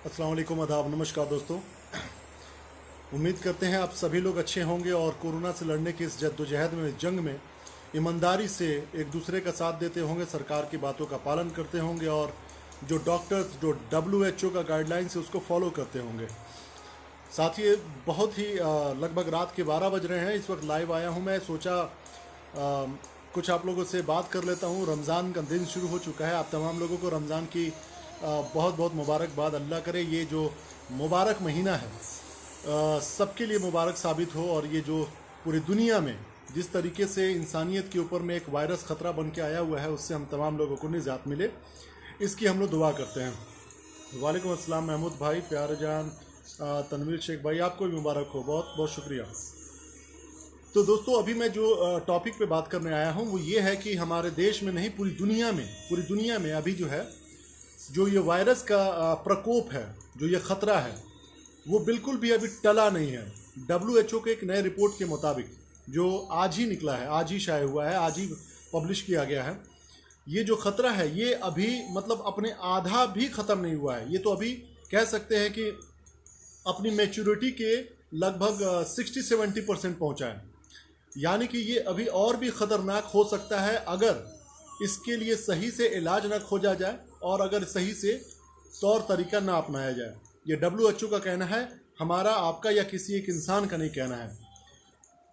अस्सलाम वालेकुम, आदाब, नमस्कार दोस्तों। उम्मीद करते हैं आप सभी लोग अच्छे होंगे और कोरोना से लड़ने की इस जद्दोजहद में, जंग में ईमानदारी से एक दूसरे का साथ देते होंगे, सरकार की बातों का पालन करते होंगे और जो डॉक्टर्स, जो WHO का गाइडलाइंस है उसको फॉलो करते होंगे। साथ ही बहुत ही लगभग रात के 12 बज रहे हैं, इस वक्त लाइव आया हूं। मैं सोचा कुछ आप लोगों से बात कर लेता हूं। रमज़ान का दिन शुरू हो चुका है। आप तमाम लोगों को रमज़ान की बहुत बहुत मुबारकबाद। अल्लाह करे ये जो मुबारक महीना है सबके लिए मुबारक साबित हो और ये जो पूरी दुनिया में जिस तरीके से इंसानियत के ऊपर में एक वायरस ख़तरा बन के आया हुआ है उससे हम तमाम लोगों को निजात मिले, इसकी हम लोग दुआ करते हैं। वालेकुम अस्सलाम महमूद भाई, प्यारे जान, तनवीर शेख भाई, आपको भी मुबारक हो, बहुत बहुत शुक्रिया। तो दोस्तों, अभी मैं जो टॉपिक पे बात करने आया हूँ वो ये है कि हमारे देश में नहीं, पूरी दुनिया में अभी जो है, जो ये वायरस का प्रकोप है, जो ये ख़तरा है, वो बिल्कुल भी अभी टला नहीं है। WHO के एक नए रिपोर्ट के मुताबिक, जो आज ही निकला है, आज ही शाये हुआ है, आज ही पब्लिश किया गया है, ये जो ख़तरा है ये अभी मतलब अपने आधा भी ख़त्म नहीं हुआ है। ये तो अभी कह सकते हैं कि अपनी मैच्योरिटी के लगभग 60-70% पहुँचा है। यानी कि ये अभी और भी ख़तरनाक हो सकता है अगर इसके लिए सही से इलाज ना खोजा जाए और अगर सही से तौर तरीका ना अपनाया जाए। ये WHO का कहना है, हमारा, आपका या किसी एक इंसान का नहीं कहना है।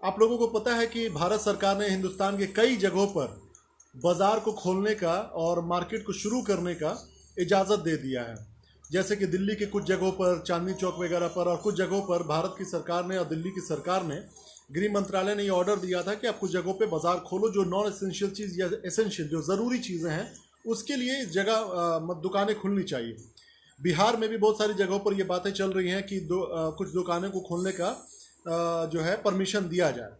आप लोगों को पता है कि भारत सरकार ने हिंदुस्तान के कई जगहों पर बाज़ार को खोलने का और मार्केट को शुरू करने का इजाज़त दे दिया है। जैसे कि दिल्ली के कुछ जगहों पर, चांदनी चौक वगैरह पर, और कुछ जगहों पर भारत की सरकार ने और दिल्ली की सरकार ने, गृह मंत्रालय ने ये ऑर्डर दिया था कि आप कुछ जगहों पे बाज़ार खोलो, जो नॉन एसेंशियल चीज़ या एसेंशियल जो ज़रूरी चीज़ें हैं उसके लिए इस जगह दुकानें खुलनी चाहिए। बिहार में भी बहुत सारी जगहों पर ये बातें चल रही हैं कि कुछ दुकानें को खोलने का जो है परमिशन दिया जाए।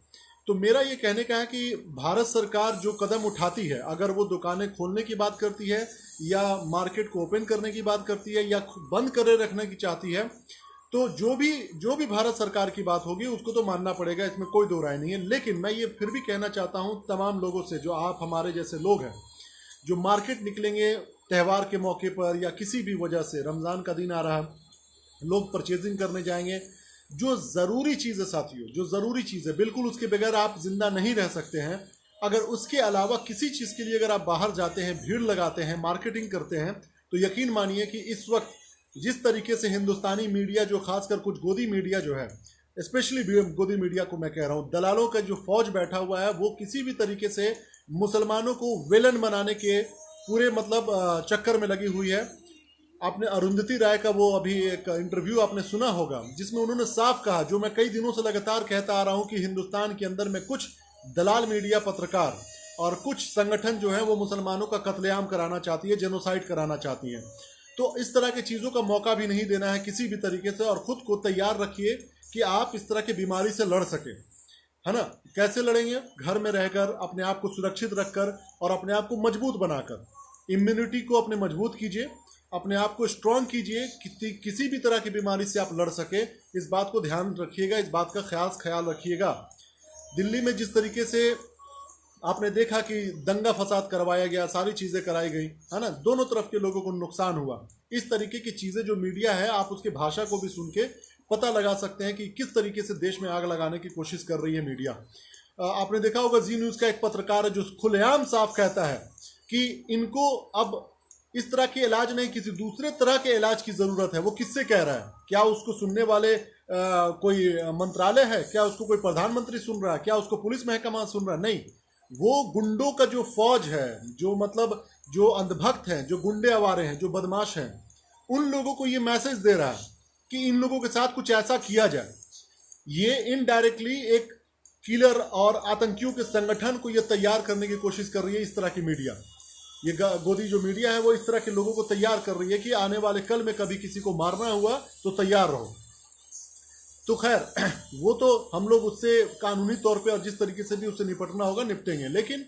तो मेरा ये कहने का है कि भारत सरकार जो कदम उठाती है, अगर वो दुकानें खोलने की बात करती है या मार्केट को ओपन करने की बात करती है या बंद करे रखने की चाहती है, तो जो भी भारत सरकार की बात होगी उसको तो मानना पड़ेगा, इसमें कोई दो राय नहीं है। लेकिन मैं ये फिर भी कहना चाहता हूँ तमाम लोगों से, जो आप हमारे जैसे लोग हैं, जो मार्केट निकलेंगे त्यौहार के मौके पर या किसी भी वजह से, रमज़ान का दिन आ रहा है, लोग परचेजिंग करने जाएंगे, जो ज़रूरी चीज़ है साथियों, जो ज़रूरी चीज़ है, बिल्कुल उसके बगैर आप ज़िंदा नहीं रह सकते हैं। अगर उसके अलावा किसी चीज़ के लिए अगर आप बाहर जाते हैं, भीड़ लगाते हैं, मार्केटिंग करते हैं, तो यकीन मानिए कि इस वक्त जिस तरीके से हिंदुस्तानी मीडिया, जो खासकर कुछ गोदी मीडिया जो है, स्पेशली गोदी मीडिया को मैं कह रहा हूँ, दलालों का जो फौज बैठा हुआ है, वो किसी भी तरीके से मुसलमानों को विलन बनाने के पूरे मतलब चक्कर में लगी हुई है। आपने अरुंधति राय का वो अभी एक इंटरव्यू आपने सुना होगा, जिसमें उन्होंने साफ कहा, जो मैं कई दिनों से लगातार कहता आ रहा हूँ, कि हिंदुस्तान के अंदर में कुछ दलाल मीडिया, पत्रकार और कुछ संगठन जो है वो मुसलमानों का कत्लेआम कराना चाहती है, जेनोसाइड कराना चाहती हैं। तो इस तरह की चीज़ों का मौका भी नहीं देना है किसी भी तरीके से, और ख़ुद को तैयार रखिए कि आप इस तरह की बीमारी से लड़ सकें, है ना। कैसे लड़ेंगे? घर में रहकर, अपने आप को सुरक्षित रखकर और अपने आप को मजबूत बनाकर। इम्यूनिटी को अपने मजबूत कीजिए, अपने आप को स्ट्रॉन्ग कीजिए, किसी भी तरह की बीमारी से आप लड़ सके। इस बात को ध्यान रखिएगा, इस बात का ख्याल रखिएगा। दिल्ली में जिस तरीके से आपने देखा कि दंगा फसाद करवाया गया, सारी चीज़ें कराई गई, है ना, दोनों तरफ के लोगों को नुकसान हुआ। इस तरीके की चीज़ें जो मीडिया है, आप उसकी भाषा को भी सुन के पता लगा सकते हैं कि किस तरीके से देश में आग लगाने की कोशिश कर रही है मीडिया। आपने देखा होगा जी न्यूज़ का एक पत्रकार है जो खुलेआम साफ कहता है कि इनको अब इस तरह के इलाज नहीं, किसी दूसरे तरह के इलाज की ज़रूरत है। वो किससे कह रहा है? क्या उसको सुनने वाले कोई मंत्रालय है? क्या उसको कोई प्रधानमंत्री सुन रहा है? क्या उसको पुलिस महकमा सुन रहा है? नहीं, वो गुंडों का जो फौज है, जो मतलब जो अंधभक्त हैं, जो गुंडे आवारे हैं, जो बदमाश हैं, उन लोगों को ये मैसेज दे रहा है कि इन लोगों के साथ कुछ ऐसा किया जाए। ये इनडायरेक्टली एक किलर और आतंकियों के संगठन को ये तैयार करने की कोशिश कर रही है। इस तरह की मीडिया, ये गोदी जो मीडिया है, वो इस तरह के लोगों को तैयार कर रही है कि आने वाले कल में कभी किसी को मारना हुआ तो तैयार रहो। तो खैर, वो तो हम लोग उससे कानूनी तौर पे और जिस तरीके से भी उससे निपटना होगा निपटेंगे। लेकिन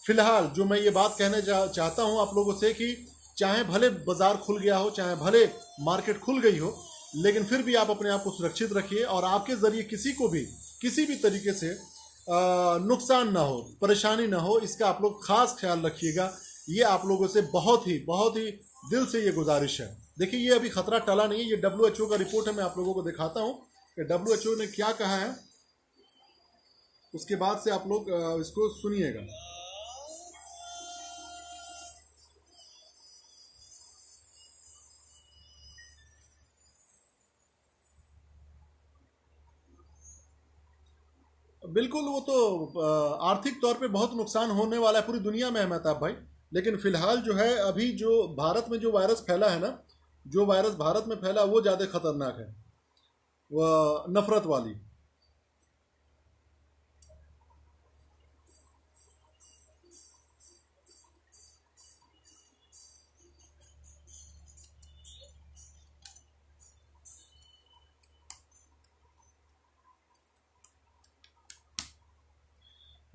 फिलहाल जो मैं ये बात कहने चाहता हूँ आप लोगों से, कि चाहे भले बाजार खुल गया हो, चाहे भले मार्केट खुल गई हो, लेकिन फिर भी आप अपने आप को सुरक्षित रखिए और आपके ज़रिए किसी को भी किसी भी तरीके से नुकसान ना हो, परेशानी ना हो, इसका आप लोग खास ख्याल रखिएगा। ये आप लोगों से बहुत ही दिल से ये गुजारिश है। देखिए ये अभी खतरा टला नहीं है, ये WHO का रिपोर्ट है, मैं आप लोगों को दिखाता हूँ कि WHO ने क्या कहा है, उसके बाद से आप लोग इसको सुनिएगा। बिल्कुल, वो तो आर्थिक तौर पे बहुत नुकसान होने वाला है पूरी दुनिया में है मेहताब भाई। लेकिन फिलहाल जो है, अभी जो भारत में जो वायरस फैला है ना, जो वायरस भारत में फैला वो ज़्यादा खतरनाक है, वह नफरत वाली,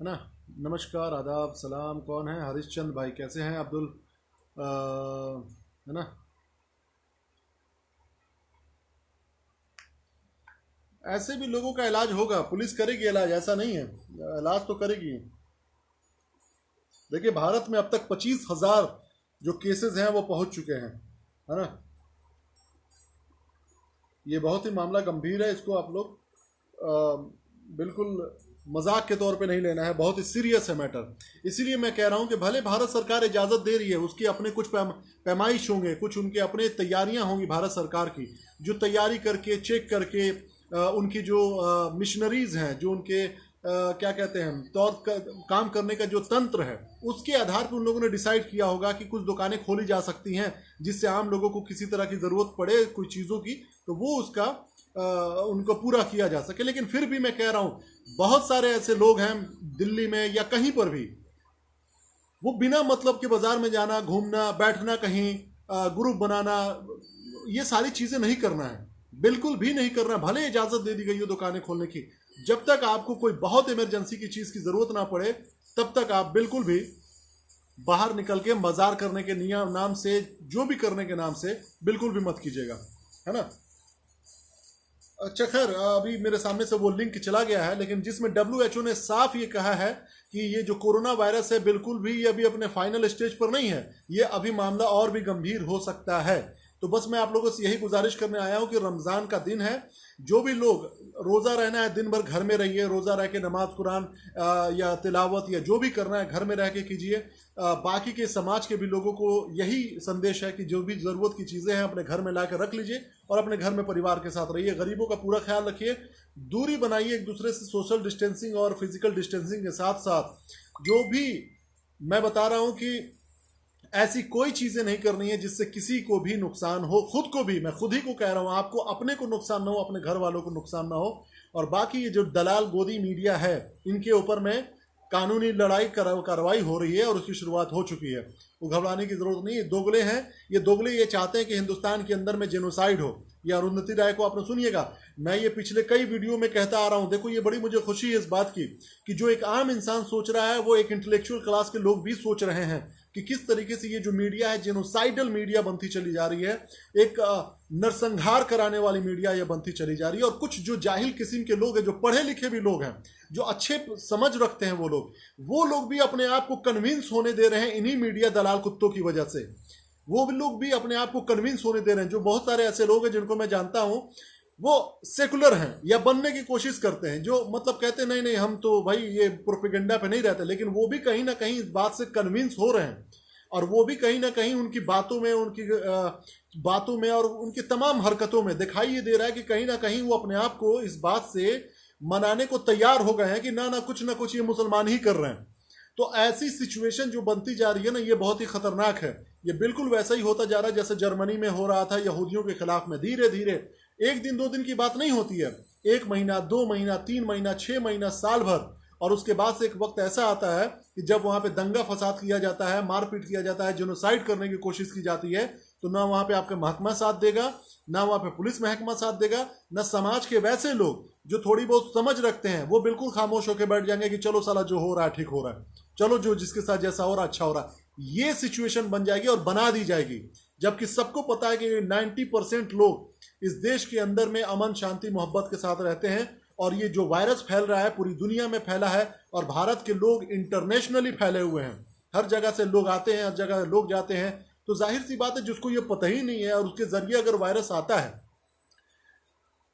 है ना। नमस्कार, आदाब, सलाम। कौन है? हरिश्चंद भाई, कैसे हैं? अब्दुल है ना। ऐसे भी लोगों का इलाज होगा, पुलिस करेगी इलाज, ऐसा नहीं है, इलाज तो करेगी। देखिए भारत में अब तक 25,000 जो केसेस हैं वो पहुंच चुके हैं, है ना। ये बहुत ही मामला गंभीर है, इसको आप लोग बिल्कुल मजाक के तौर पे नहीं लेना है, बहुत ही सीरियस है मैटर। इसीलिए मैं कह रहा हूं कि भले भारत सरकार इजाज़त दे रही है, उसकी अपने कुछ पैमाइश होंगे, कुछ उनके अपने तैयारियां होंगी भारत सरकार की, जो तैयारी करके चेक करके उनकी जो मिशनरीज हैं, जो उनके क्या कहते हैं काम करने का जो तंत्र है, उसके आधार पर उन लोगों ने डिसाइड किया होगा कि कुछ दुकानें खोली जा सकती हैं जिससे आम लोगों को किसी तरह की ज़रूरत पड़े कोई चीज़ों की, तो वो उसका उनको पूरा किया जा सके। लेकिन फिर भी मैं कह रहा हूँ, बहुत सारे ऐसे लोग हैं दिल्ली में या कहीं पर भी, वो बिना मतलब के बाजार में जाना, घूमना, बैठना, कहीं ग्रुप बनाना, ये सारी चीज़ें नहीं करना है, बिल्कुल भी नहीं करना। भले इजाज़त दे दी गई हो दुकानें खोलने की, जब तक आपको कोई बहुत इमरजेंसी की चीज़ की ज़रूरत ना पड़े, तब तक आप बिल्कुल भी बाहर निकल के बाजार करने के नाम से, जो भी करने के नाम से, बिल्कुल भी मत कीजिएगा, है ना। अच्छा खैर, अभी मेरे सामने से वो लिंक चला गया है, लेकिन जिसमें WHO ने साफ ये कहा है कि ये जो कोरोना वायरस है, बिल्कुल भी ये अभी अपने फाइनल स्टेज पर नहीं है, ये अभी मामला और भी गंभीर हो सकता है। तो बस मैं आप लोगों से यही गुजारिश करने आया हूँ कि रमज़ान का दिन है, जो भी लोग रोज़ा रहना है दिन भर घर में रहिए, रोज़ा रह के नमाज कुरान या तिलावत या जो भी करना है घर में रह के कीजिए। बाकी के समाज के भी लोगों को यही संदेश है कि जो भी ज़रूरत की चीज़ें हैं अपने घर में ला कर रख लीजिए और अपने घर में परिवार के साथ रहिए। गरीबों का पूरा ख्याल रखिए, दूरी बनाइए एक दूसरे से, सोशल डिस्टेंसिंग और फिजिकल डिस्टेंसिंग के साथ साथ जो भी मैं बता रहा हूँ कि ऐसी कोई चीज़ें नहीं करनी है जिससे किसी को भी नुकसान हो, खुद को भी, मैं खुद ही को कह रहा हूँ, आपको अपने को नुकसान ना हो, अपने घर वालों को नुकसान ना हो। और बाकी ये जो दलाल गोदी मीडिया है, इनके ऊपर में कानूनी लड़ाई कार्रवाई हो रही है और उसकी शुरुआत हो चुकी है, वो घबराने की ज़रूरत नहीं है। दोगले हैं ये, दोगले ये चाहते हैं कि हिंदुस्तान के अंदर में जेनोसाइड हो। ये अरुंधति राय को आपने सुनिएगा, मैं ये पिछले कई वीडियो में कहता आ रहा हूँ। देखो ये बड़ी मुझे खुशी है इस बात की कि जो एक आम इंसान सोच रहा है, वो एक इंटेलेक्चुअल क्लास के लोग भी सोच रहे हैं कि किस तरीके से ये जो मीडिया है जेनोसाइडल मीडिया बनती चली जा रही है, एक नरसंहार कराने वाली मीडिया ये बनती चली जा रही है। और कुछ जो जाहिल किस्म के लोग हैं, जो पढ़े लिखे भी लोग हैं, जो अच्छे समझ रखते हैं, वो लोग भी अपने आप को कन्विंस होने दे रहे हैं इन्हीं मीडिया दलाल कुत्तों की वजह से। वो भी लोग भी अपने आप को कन्विंस होने दे रहे हैं। जो बहुत सारे ऐसे लोग हैं जिनको मैं जानता हूं, वो सेकुलर हैं या बनने की कोशिश करते हैं, जो मतलब कहते हैं नहीं नहीं हम तो भाई ये प्रोपेगेंडा पे नहीं रहते, लेकिन वो भी कहीं ना कहीं इस बात से कन्विंस हो रहे हैं और वो भी कहीं ना कहीं उनकी बातों में, बातों में और उनकी तमाम हरकतों में दिखाई ये दे रहा है कि कहीं ना कहीं वो अपने आप को इस बात से मनाने को तैयार हो गए हैं कि ना कुछ ये मुसलमान ही कर रहे हैं। तो ऐसी सिचुएशन जो बनती जा रही है ना, ये बहुत ही खतरनाक है। ये बिल्कुल वैसा ही होता जा रहा है जैसे जर्मनी में हो रहा था यहूदियों के खिलाफ में। धीरे धीरे, एक दिन दो दिन की बात नहीं होती है, 1 महीना, 2 महीना, 3 महीना, 6 महीना, साल भर, और उसके बाद से एक वक्त ऐसा आता है कि जब वहां पे दंगा फसाद किया जाता है, मारपीट किया जाता है, जेनोसाइड करने की कोशिश की जाती है, तो ना वहां पे आपका महकमा साथ देगा, ना वहां पे पुलिस महकमा साथ देगा, ना समाज के वैसे लोग जो थोड़ी बहुत समझ रखते हैं, वो बिल्कुल खामोश होकर बैठ जाएंगे कि चलो साला जो हो रहा है ठीक हो रहा है, चलो जो जिसके साथ जैसा हो रहा है अच्छा हो रहा है। ये सिचुएशन बन जाएगी और बना दी जाएगी, जबकि सबको पता है कि 90% लोग इस देश के अंदर में अमन शांति मोहब्बत के साथ रहते हैं। और ये जो वायरस फैल रहा है पूरी दुनिया में फैला है, और भारत के लोग इंटरनेशनली फैले हुए हैं। हर जगह से लोग आते हैं, हर जगह लोग जाते हैं, तो जाहिर सी बात है जिसको ये पता ही नहीं है और उसके जरिए अगर वायरस आता है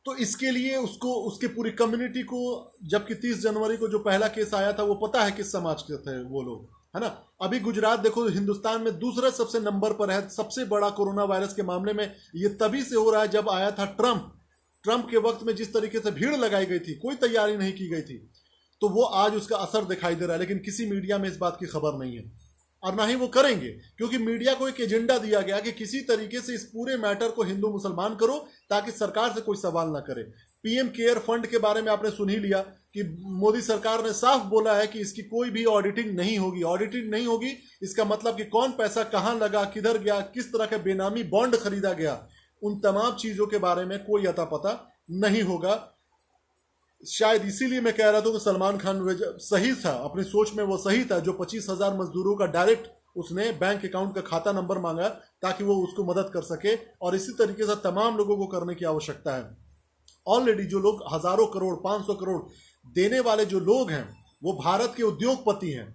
तो इसके लिए उसको उसके पूरी कम्युनिटी को, जबकि 30 जनवरी को जो पहला केस आया था वो पता है किस समाज के थे वो लोग, है ना। अभी गुजरात देखो हिंदुस्तान में दूसरा सबसे नंबर पर है, सबसे बड़ा कोरोना वायरस के मामले में। ये तभी से हो रहा है जब आया था ट्रंप के वक्त में जिस तरीके से भीड़ लगाई गई थी, कोई तैयारी नहीं की गई थी, तो वो आज उसका असर दिखाई दे रहा है। लेकिन किसी मीडिया में इस बात की खबर नहीं है और ना ही वो करेंगे, क्योंकि मीडिया को एक एजेंडा दिया गया कि किसी तरीके से इस पूरे मैटर को हिंदू मुसलमान करो ताकि सरकार से कोई सवाल ना करे। पीएम केयर फंड के बारे में आपने सुन ही लिया कि मोदी सरकार ने साफ बोला है कि इसकी कोई भी ऑडिटिंग नहीं होगी। ऑडिटिंग नहीं होगी इसका मतलब कि कौन पैसा कहां लगा, किधर गया, किस तरह का बेनामी बॉन्ड खरीदा गया, उन तमाम चीजों के बारे में कोई अता पता नहीं होगा। शायद इसीलिए मैं कह रहा था कि सलमान खान सही था, अपनी सोच में वो सही था, जो 25,000 मजदूरों का डायरेक्ट उसने बैंक अकाउंट का खाता नंबर मांगा ताकि वो उसको मदद कर सके, और इसी तरीके से तमाम लोगों को करने की आवश्यकता है। ऑलरेडी जो लोग हजारों करोड़ 500 करोड़ देने वाले जो लोग हैं वो भारत के उद्योगपति हैं,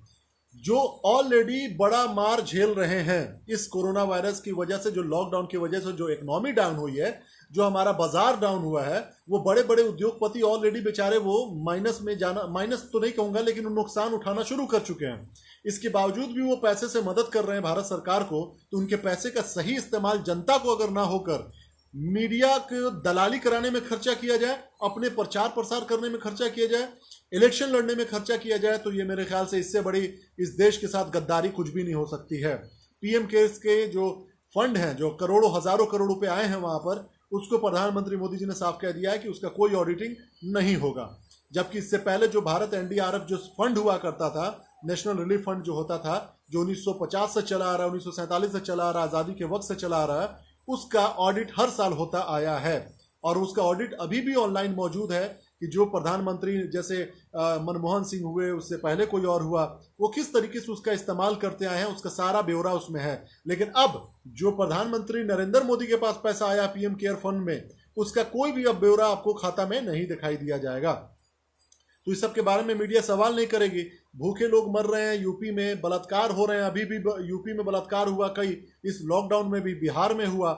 जो ऑलरेडी बड़ा मार झेल रहे हैं इस कोरोना वायरस की वजह से, जो लॉकडाउन की वजह से जो इकोनॉमी डाउन हुई है, जो हमारा बाजार डाउन हुआ है। वो बड़े बड़े उद्योगपति ऑलरेडी बेचारे वो माइनस में जाना, माइनस तो नहीं कहूंगा लेकिन वो नुकसान उठाना शुरू कर चुके हैं। इसके बावजूद भी वो पैसे से मदद कर रहे हैं भारत सरकार को, तो उनके पैसे का सही इस्तेमाल जनता को अगर ना होकर मीडिया को दलाली कराने में खर्चा किया जाए, अपने प्रचार प्रसार करने में खर्चा किया जाए, इलेक्शन लड़ने में खर्चा किया जाए, तो ये मेरे ख्याल से इससे बड़ी इस देश के साथ गद्दारी कुछ भी नहीं हो सकती है। पीएम केयर्स के जो फंड हैं, जो करोड़ों हजारों करोड़ रुपए आए हैं वहां पर, उसको प्रधानमंत्री मोदी जी ने साफ कह दिया है कि उसका कोई ऑडिटिंग नहीं होगा। जबकि इससे पहले जो भारत एनडीआरएफ जो फंड हुआ करता था, नेशनल रिलीफ फंड जो होता था, जो 1950 से चला आ रहा है, 1947 से चला आ रहा है, आजादी के वक्त से चला आ रहा है, उसका ऑडिट हर साल होता आया है। और उसका ऑडिट अभी भी ऑनलाइन मौजूद है कि जो प्रधानमंत्री जैसे मनमोहन सिंह हुए, उससे पहले कोई और हुआ, वो किस तरीके से उसका इस्तेमाल करते आए हैं, उसका सारा ब्यौरा उसमें है। लेकिन अब जो प्रधानमंत्री नरेंद्र मोदी के पास पैसा आया पीएम केयर फंड में, उसका कोई भी अब ब्यौरा आपको खाता में नहीं दिखाई दिया जाएगा। तो इस सब के बारे में मीडिया सवाल नहीं करेगी। भूखे लोग मर रहे हैं, यूपी में बलात्कार हो रहे हैं, अभी भी यूपी में बलात्कार हुआ, कई इस लॉकडाउन में भी बिहार में हुआ।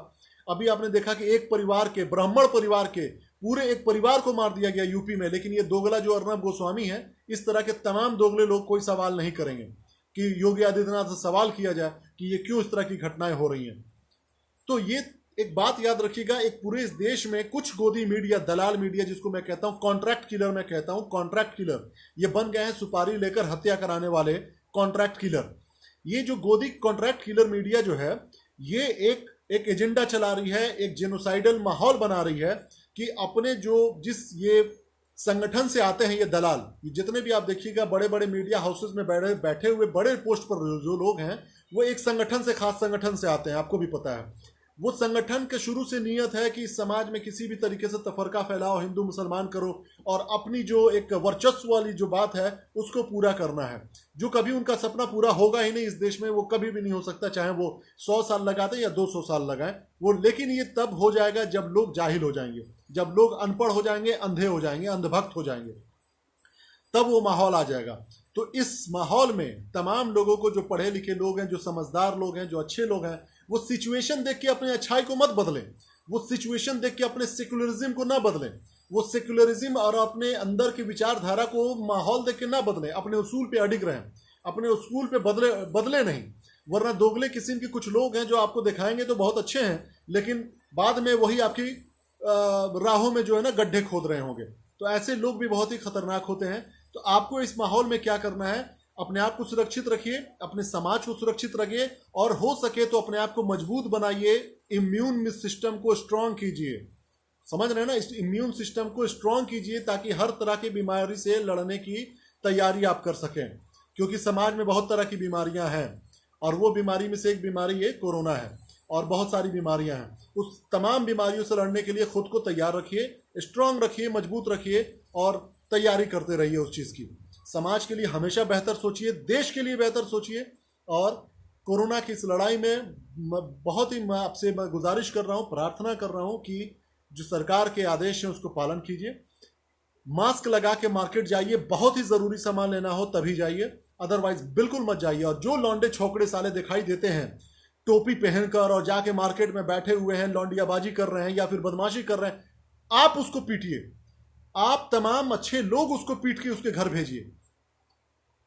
अभी आपने देखा कि एक परिवार के, ब्राह्मण परिवार के पूरे एक परिवार को मार दिया गया यूपी में। लेकिन ये दोगला जो अर्नब गोस्वामी है, इस तरह के तमाम दोगले लोग कोई सवाल नहीं करेंगे कि योगी आदित्यनाथ से सवाल किया जाए कि ये क्यों इस तरह की घटनाएं हो रही हैं। तो ये एक बात याद रखिएगा, एक पूरे इस देश में कुछ गोदी मीडिया, दलाल मीडिया, जिसको मैं कहता हूं कॉन्ट्रैक्ट किलर, मैं कहता हूं कॉन्ट्रैक्ट किलर, ये बन गए हैं सुपारी लेकर हत्या कराने वाले कॉन्ट्रैक्ट किलर। ये जो गोदी कॉन्ट्रैक्ट किलर मीडिया जो है, ये एक एजेंडा चला रही है, एक जेनोसाइडल माहौल बना रही है कि अपने जिस ये संगठन से आते हैं ये दलाल, ये जितने भी आप देखिएगा बड़े बड़े मीडिया हाउसेस में बैठे हुए बड़े पोस्ट पर जो लोग हैं, वो एक संगठन से, खास संगठन से आते हैं, आपको भी पता है। वो संगठन के शुरू से नियत है कि इस समाज में किसी भी तरीके से तफरका फैलाओ, हिंदू मुसलमान करो, और अपनी जो एक वर्चस्व वाली जो बात है उसको पूरा करना है। जो कभी उनका सपना पूरा होगा ही नहीं इस देश में, वो कभी भी नहीं हो सकता, चाहे वो 100 साल लगाते या 200 साल लगाएं वो। लेकिन ये तब हो जाएगा जब लोग जाहिल हो जाएंगे, जब लोग अनपढ़ हो जाएंगे, अंधे हो जाएंगे, अंधभक्त हो जाएंगे, तब वो माहौल आ जाएगा। तो इस माहौल में तमाम लोगों को, जो पढ़े लिखे लोग हैं, जो समझदार लोग हैं, जो अच्छे लोग हैं, वो सिचुएशन देख के अपने अच्छाई को मत बदलें, वो सिचुएशन देख के अपने सेक्युलरिज्म को ना बदलें, वो सेक्युलरिज्म और अपने अंदर की विचारधारा को माहौल देख के ना बदलें, अपने उसूल पे अडिग रहें, अपने उसूल पे बदले नहीं। वरना दोगले किस्म के कुछ लोग हैं जो आपको दिखाएंगे तो बहुत अच्छे हैं, लेकिन बाद में वही आपकी राहों में जो है ना गड्ढे खोद रहे होंगे। तो ऐसे लोग भी बहुत ही खतरनाक होते हैं। तो आपको इस माहौल में क्या करना है, अपने आप को सुरक्षित रखिए, अपने समाज को सुरक्षित रखिए, और हो सके तो अपने आप को मजबूत बनाइए, इम्यून सिस्टम को स्ट्रांग कीजिए। समझ रहे हैं ना, इस इम्यून सिस्टम को स्ट्रांग कीजिए ताकि हर तरह की बीमारी से लड़ने की तैयारी आप कर सकें, क्योंकि समाज में बहुत तरह की बीमारियां हैं, और वो बीमारी में से एक बीमारी ये कोरोना है, और बहुत सारी बीमारियां हैं। उस तमाम बीमारियों से लड़ने के लिए खुद को तैयार रखिए, स्ट्रांग रखिए, मजबूत रखिए, और तैयारी करते रहिए उस चीज़ की। समाज के लिए हमेशा बेहतर सोचिए, देश के लिए बेहतर सोचिए, और कोरोना की इस लड़ाई में बहुत ही मैं आपसे गुजारिश कर रहा हूँ, प्रार्थना कर रहा हूँ कि जो सरकार के आदेश हैं उसको पालन कीजिए। मास्क लगा के मार्केट जाइए, बहुत ही ज़रूरी सामान लेना हो तभी जाइए, अदरवाइज बिल्कुल मत जाइए। और जो लौंडे छोकरे साले दिखाई देते हैं टोपी पहनकर और जाके मार्केट में बैठे हुए हैं, लौंडियाबाजी कर रहे हैं या फिर बदमाशी कर रहे हैं, आप उसको पीटिए। आप तमाम अच्छे लोग उसको पीट के उसके घर भेजिए।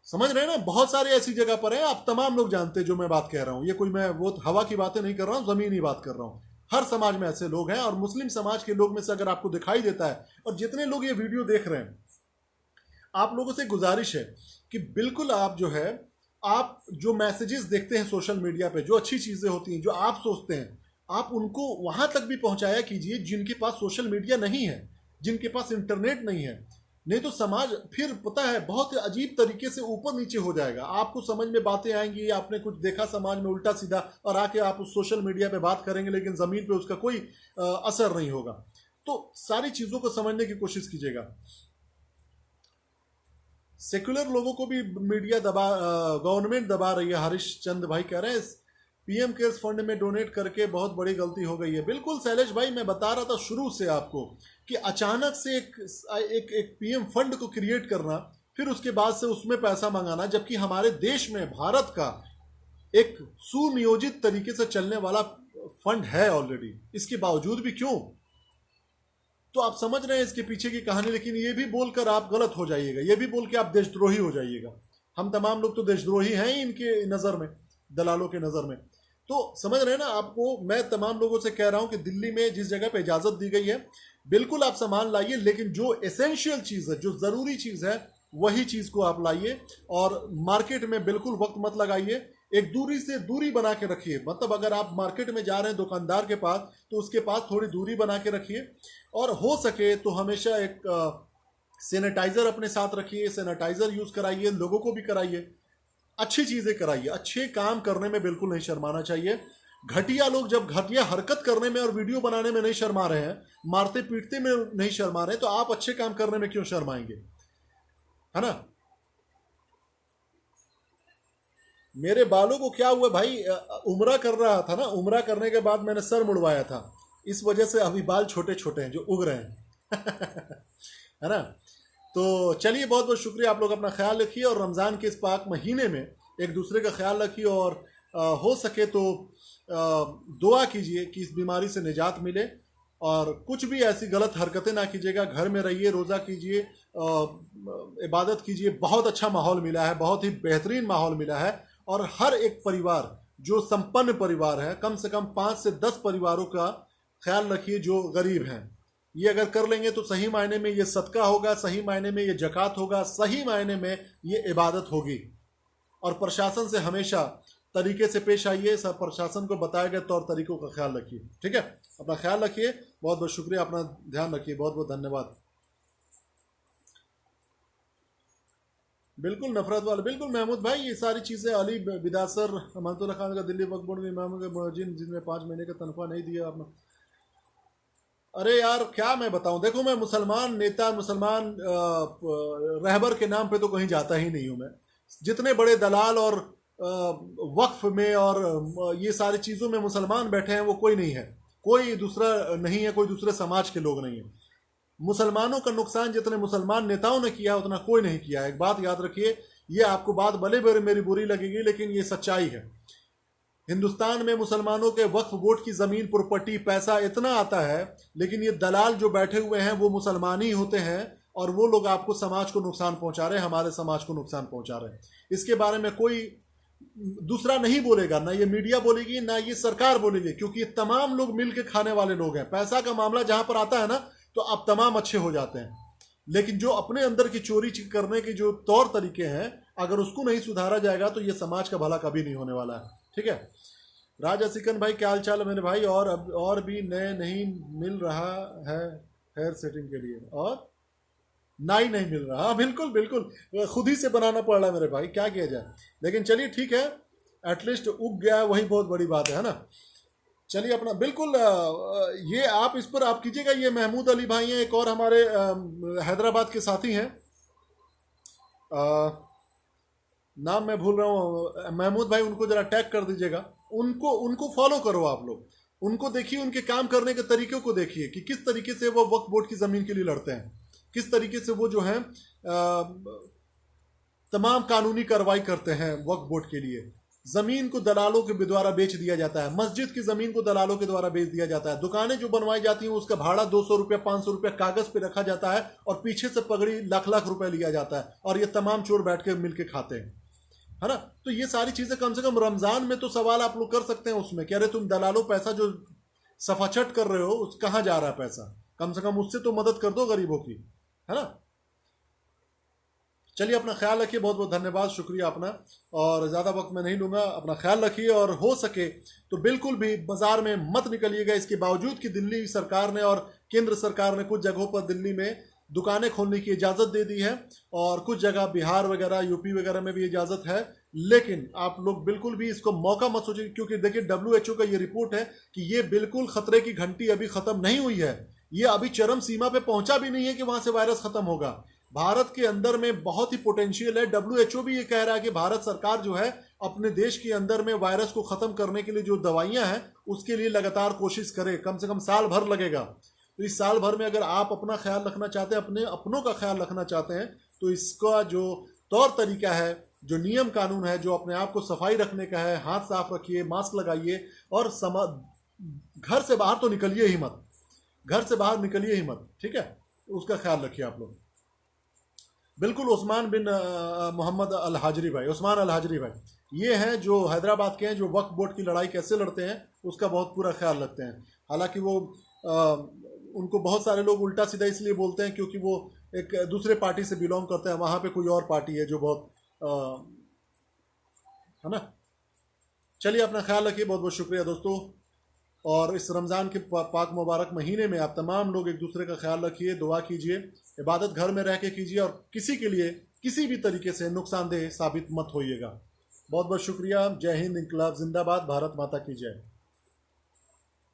समझ रहे हैं ना? बहुत सारे ऐसी जगह पर हैं, आप तमाम लोग जानते हैं जो मैं बात कह रहा हूं। ये कोई मैं वो हवा की बातें नहीं कर रहा हूं, जमीनी बात कर रहा हूं। हर समाज में ऐसे लोग हैं, और मुस्लिम समाज के लोग में से अगर आपको दिखाई देता है, और जितने लोग ये वीडियो देख रहे हैं, आप लोगों से गुजारिश है कि बिल्कुल आप जो है, आप जो मैसेजेस देखते हैं सोशल मीडिया पे, जो अच्छी चीजें होती हैं, जो आप सोचते हैं, आप उनको वहां तक भी पहुंचाया कीजिए जिनके पास सोशल मीडिया नहीं है, जिनके पास इंटरनेट नहीं है। नहीं तो समाज फिर पता है बहुत अजीब तरीके से ऊपर नीचे हो जाएगा। आपको समझ में बातें आएंगी, आपने कुछ देखा समाज में उल्टा सीधा, और आके आप उस सोशल मीडिया पे बात करेंगे, लेकिन जमीन पे उसका कोई असर नहीं होगा। तो सारी चीजों को समझने की कोशिश कीजिएगा। सेक्युलर लोगों को भी मीडिया गवर्नमेंट दबा रही है। हरीश चंद भाई कह रहे हैं पीएम केयर्स फंड में डोनेट करके बहुत बड़ी गलती हो गई है। बिल्कुल शैलेश भाई, मैं बता रहा था शुरू से आपको कि अचानक से एक पीएम फंड को क्रिएट करना, फिर उसके बाद से उसमें पैसा मंगाना, जबकि हमारे देश में भारत का एक सुनियोजित तरीके से चलने वाला फंड है ऑलरेडी, इसके बावजूद भी क्यों? तो आप समझ रहे हैं इसके पीछे की कहानी। लेकिन ये भी बोलकर आप गलत हो जाइएगा, ये भी बोल के आप देशद्रोही हो जाइएगा। हम तमाम लोग तो देशद्रोही हैं ही इनके नज़र में, दलालों के नज़र में। तो समझ रहे हैं ना? आपको मैं तमाम लोगों से कह रहा हूं कि दिल्ली में जिस जगह पे इजाज़त दी गई है, बिल्कुल आप सामान लाइए, लेकिन जो एसेंशियल चीज़ है, जो ज़रूरी चीज़ है, वही चीज़ को आप लाइए। और मार्केट में बिल्कुल वक्त मत लगाइए, एक दूरी से दूरी बना के रखिए। मतलब अगर आप मार्केट में जा रहे हैं दुकानदार के पास, तो उसके पास थोड़ी दूरी बना के रखिए। और हो सके तो हमेशा एक सैनिटाइजर अपने साथ रखिए, सैनिटाइजर यूज कराइए, लोगों को भी कराइए, अच्छी चीजें कराइए। अच्छे काम करने में बिल्कुल नहीं शर्माना चाहिए। घटिया लोग जब घटिया हरकत करने में और वीडियो बनाने में नहीं शर्मा रहे हैं, मारते पीटते में नहीं शर्मा रहे हैं, तो आप अच्छे काम करने में क्यों शर्माएंगे? है ना? मेरे बालों को क्या हुआ भाई, उम्रा कर रहा था ना, उम्रा करने के बाद मैंने सर मुड़वाया था, इस वजह से अभी बाल छोटे छोटे हैं जो उग रहे हैं। है ना? तो चलिए, बहुत बहुत शुक्रिया। आप लोग अपना ख्याल रखिए, और रमज़ान के इस पाक महीने में एक दूसरे का ख्याल रखिए, और हो सके तो दुआ कीजिए कि इस बीमारी से निजात मिले। और कुछ भी ऐसी गलत हरकतें ना कीजिएगा, घर में रहिए, रोज़ा कीजिए, इबादत कीजिए। बहुत अच्छा माहौल मिला है, बहुत ही बेहतरीन माहौल मिला है। और हर एक परिवार जो संपन्न परिवार है, कम से कम 5 से 10 परिवारों का ख्याल रखिए जो गरीब हैं। ये अगर कर लेंगे तो सही मायने में ये सदका होगा, सही मायने में ये जकात होगा, सही मायने में ये इबादत होगी। और प्रशासन से हमेशा तरीके से पेश आइए, सब प्रशासन को बताए गए तौर तरीकों का ख्याल रखिए। ठीक है? अपना ख्याल रखिए, बहुत बहुत शुक्रिया, अपना ध्यान रखिए, बहुत बहुत धन्यवाद। बिल्कुल नफरत वाले, बिल्कुल महमूद भाई, ये सारी चीज़ें अली बिदासर अमानतुल्लाह खान का दिल्ली वक्फ बोर्ड के इमाम के मुअज्जिन जिनमें 5 महीने का तनख्वाह नहीं दिया आपने। अरे यार क्या मैं बताऊं, देखो मैं मुसलमान नेता, मुसलमान रहबर के नाम पे तो कहीं जाता ही नहीं हूं मैं। जितने बड़े दलाल और वक्फ में और ये सारी चीज़ों में मुसलमान बैठे हैं, वो कोई नहीं है, कोई दूसरा नहीं है, कोई दूसरे समाज के लोग नहीं है। मुसलमानों का नुकसान जितने मुसलमान नेताओं ने किया उतना कोई नहीं किया। एक बात याद रखिए, ये आपको बात भले भले मेरी बुरी लगेगी, लेकिन ये सच्चाई है। हिंदुस्तान में मुसलमानों के वक्फ बोर्ड की ज़मीन, प्रॉपर्टी, पैसा इतना आता है, लेकिन ये दलाल जो बैठे हुए हैं वो मुसलमान ही होते हैं, और वो लोग आपको समाज को नुकसान पहुंचा रहे हैं, हमारे समाज को नुकसान पहुंचा रहे हैं। इसके बारे में कोई दूसरा नहीं बोलेगा, ना ये मीडिया बोलेगी, ना ये सरकार बोलेगी, क्योंकि ये तमाम लोग मिल के खाने वाले लोग हैं। पैसा का मामला जहां पर आता है ना, तो आप तमाम अच्छे हो जाते हैं। लेकिन जो अपने अंदर की चोरी करने के जो तौर तरीके हैं, अगर उसको नहीं सुधारा जाएगा तो ये समाज का भला कभी नहीं होने वाला है। ठीक है? राजा सिकन भाई, क्या हाल चाल है मेरे भाई? और भी नए नहीं मिल रहा है हेयर सेटिंग के लिए, और नहीं मिल रहा। बिल्कुल बिल्कुल, खुद ही से बनाना पड़ रहा है मेरे भाई, क्या किया जाए। लेकिन चलिए ठीक है, एटलीस्ट उग गया, वही बहुत बड़ी बात है ना। चलिए अपना बिल्कुल ये आप इस पर आप कीजिएगा। ये महमूद अली भाई हैं, एक और हमारे हैदराबाद के साथी हैं, नाम मैं भूल रहा हूँ, महमूद भाई, उनको जरा टैग कर दीजिएगा। उनको फॉलो करो आप लोग, उनको देखिए, उनके काम करने के तरीकों को देखिए कि किस तरीके से वो वक्फ बोर्ड की ज़मीन के लिए लड़ते हैं, किस तरीके से वो जो है तमाम कानूनी कार्रवाई करते हैं वक्फ बोर्ड के लिए। जमीन को दलालों के द्वारा बेच दिया जाता है, मस्जिद की जमीन को दलालों के द्वारा बेच दिया जाता है, दुकानें जो बनवाई जाती हैं उसका भाड़ा 200 रुपया 500 रुपया कागज पे रखा जाता है और पीछे से पगड़ी लाख लाख रुपए लिया जाता है और ये तमाम चोर बैठ के मिलके खाते हैं, है ना। तो ये सारी चीजें कम से कम रमजान में तो सवाल आप लोग कर सकते हैं उसमें कि अरे तुम दलालों पैसा जो सफाचट कर रहे हो उस कहाँ जा रहा है पैसा, कम से कम उससे तो मदद कर दो गरीबों की, है ना। चलिए अपना ख्याल रखिए, बहुत बहुत धन्यवाद, शुक्रिया अपना, और ज़्यादा वक्त मैं नहीं लूँगा, अपना ख्याल रखिए और हो सके तो बिल्कुल भी बाजार में मत निकलिएगा। इसके बावजूद कि दिल्ली सरकार ने और केंद्र सरकार ने कुछ जगहों पर दिल्ली में दुकानें खोलने की इजाज़त दे दी है और कुछ जगह बिहार वगैरह यूपी वगैरह में भी इजाज़त है, लेकिन आप लोग बिल्कुल भी इसको मौका मत सोचिए, क्योंकि देखिए WHO का ये रिपोर्ट है कि ये बिल्कुल खतरे की घंटी अभी ख़त्म नहीं हुई है, ये अभी चरम सीमा पे पहुंचा भी नहीं है कि वहां से वायरस खत्म होगा। भारत के अंदर में बहुत ही पोटेंशियल है। WHO भी ये कह रहा है कि भारत सरकार जो है अपने देश के अंदर में वायरस को खत्म करने के लिए जो दवाइयां हैं उसके लिए लगातार कोशिश करे, कम से कम साल भर लगेगा। तो इस साल भर में अगर आप अपना ख्याल रखना चाहते हैं, अपने अपनों का ख्याल रखना चाहते हैं, तो इसका जो तौर तरीका है, जो नियम कानून है, जो अपने आप को सफाई रखने का है, हाथ साफ रखिए, मास्क लगाइए और घर से बाहर तो निकलिए ही मत, घर से बाहर निकलिए ही मत, ठीक है, उसका ख्याल रखिए आप लोग। बिल्कुल उस्मान बिन मोहम्मद अल हाजरी भाई, उस्मान अल हाजरी भाई, ये हैं जो हैदराबाद के हैं, जो वक्फ बोर्ड की लड़ाई कैसे लड़ते हैं उसका बहुत पूरा ख्याल रखते हैं। हालांकि वो उनको बहुत सारे लोग उल्टा सीधा इसलिए बोलते हैं क्योंकि वो एक दूसरे पार्टी से बिलोंग करते हैं, वहाँ पे कोई और पार्टी है जो बहुत है ना। चलिए अपना ख्याल रखिए, बहुत बहुत शुक्रिया दोस्तों, और इस रमज़ान के पाक मुबारक महीने में आप तमाम लोग एक दूसरे का ख्याल रखिए, दुआ कीजिए, इबादत घर में रह के कीजिए और किसी के लिए किसी भी तरीके से नुकसानदेह साबित मत होइएगा। बहुत बहुत शुक्रिया। जय हिंद, इंकलाब जिंदाबाद, भारत माता की जय।